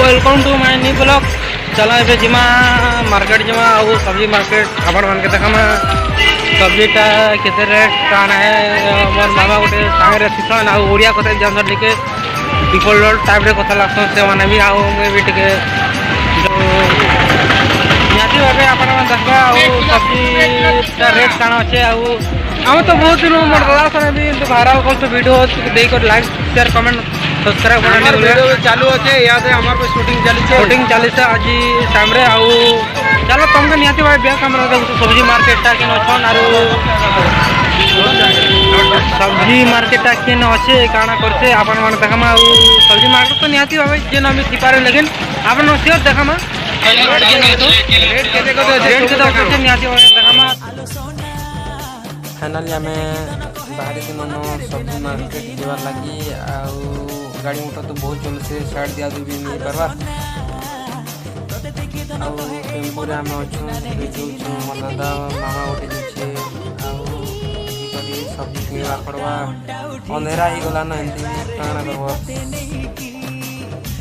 Welcome to my new blog. चला ए जिमा मार्केट जिमा और सब्जी मार्केट आपण मान के देखा सब्जीटा केते रेट काना है। मोर मामा गोटे सांगे थिसन आ ओडिया कथा जानसर टिके डिफॉल्ट टाइप रे कथा लागसन से माने भी आ भी टिके निहाती भाबे आपण मान देखबा और सब्जी रेट काना अच्छे आ हम तो बहुत दिन मोर दादा सने भी भाइराल कल तो वीडियो देख कर लाइक शेयर कमेंट सब्सक्राइब करने वीडियो चालू अच्छे याद है हमारे शूटिंग चली से आज टाइम रे आउ चलो तुमके निहाती भाई ब्याह कैमरा देखो सब्जी मार्केट टा केन छन आरो सब्जी मार्केट टा केन अच्छे काना करते आपन मन देखमा आउ सब्जी मार्केट तो निहाती भाई जेन हम थिपारे लेकिन आपन सियोर देखमा रेट केते निहाती भाई देखमा फाइनाली आम बाहरी दिन सब्जी मार्केट जीवार लगी गाड़ी मोटर तो बहुत चलसे साइड दिया भी नहीं पार्बा टेम्पोरे आम अच्छे मोर दादा मामा गोटे जाऊे सब्जी किणवा पड़वा अंधेरा ही गला ना एमती काଣା करवा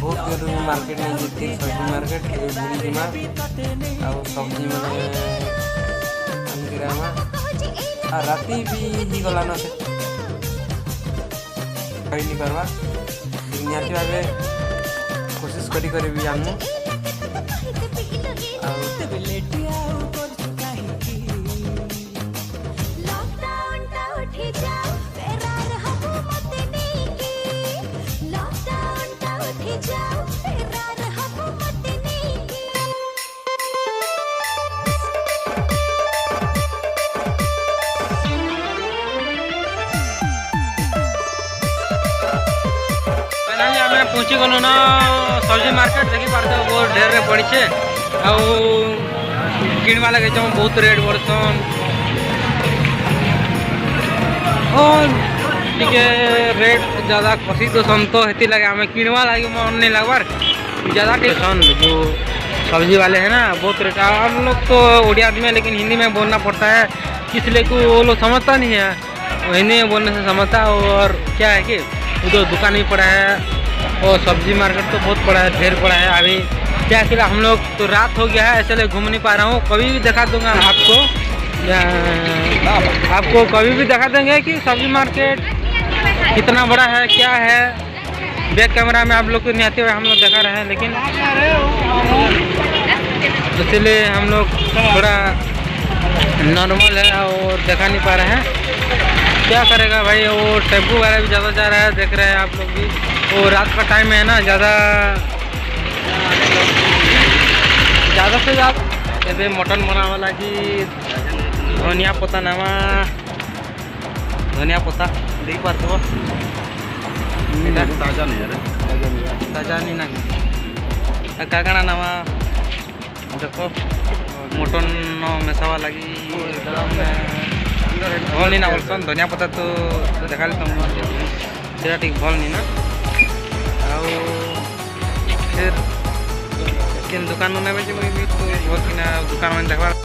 बहुत देर मार्केट नहीं जीती सब्जी मार्केट बुरी जिमा सब्जी मैंने राति भी गला ना से नहीं करवा निहाती भावे कोशिश करी भी जानू पहुँची गलु ना सब्जी मार्केट देखी पार्थ बहुत ढेर रे पड़ी छे किणवा लगे बहुत रेट बढ़सन और टिके रेट ज़्यादा कसी दोसन तो हेती लगे हमें किणवा लगे मन नहीं लगवार ज़्यादा टेंशन जो सब्जी वाले हैं ना बहुत रेट। हम लोग तो उड़िया आदमी है लेकिन हिंदी में बोलना पड़ता है इसलिए को वो लोग समझता नहीं है हिंदी में बोलने से समझता। और क्या है कि उधर दुकान भी पड़ा है और सब्जी मार्केट तो बहुत बड़ा है ढेर बड़ा है। अभी क्या कि हम लोग तो रात हो गया है इसलिए घूम नहीं पा रहा हूँ। कभी भी दिखा दूंगा आपको कभी भी दिखा देंगे कि सब्जी मार्केट कितना बड़ा है क्या है। बैक कैमरा में आप लोग को नहीं आते हुए हम लोग दिखा रहे हैं लेकिन इसलिए हम लोग थोड़ा नॉर्मल है और दिखा नहीं पा रहे हैं। क्या करेगा भाई वो टेम्पो वगैरह भी ज़्यादा जा रहा है देख रहे हैं आप लोग भी। और रात का टाइम है ना ज़्यादा से ज़्यादा ये मटन बनावा लगी धनिया पत्ता नामा धनिया पत्ता देख पाते हो ताज़ा नहीं ना क्या कहना नामा देखो मटन मेसावा लगी भल नहीं ना बोलसन धनिया पत्ता तो देखा तुम ठीक भल नहीं ना फिर दुकान में तो बहुत दुकान में देखा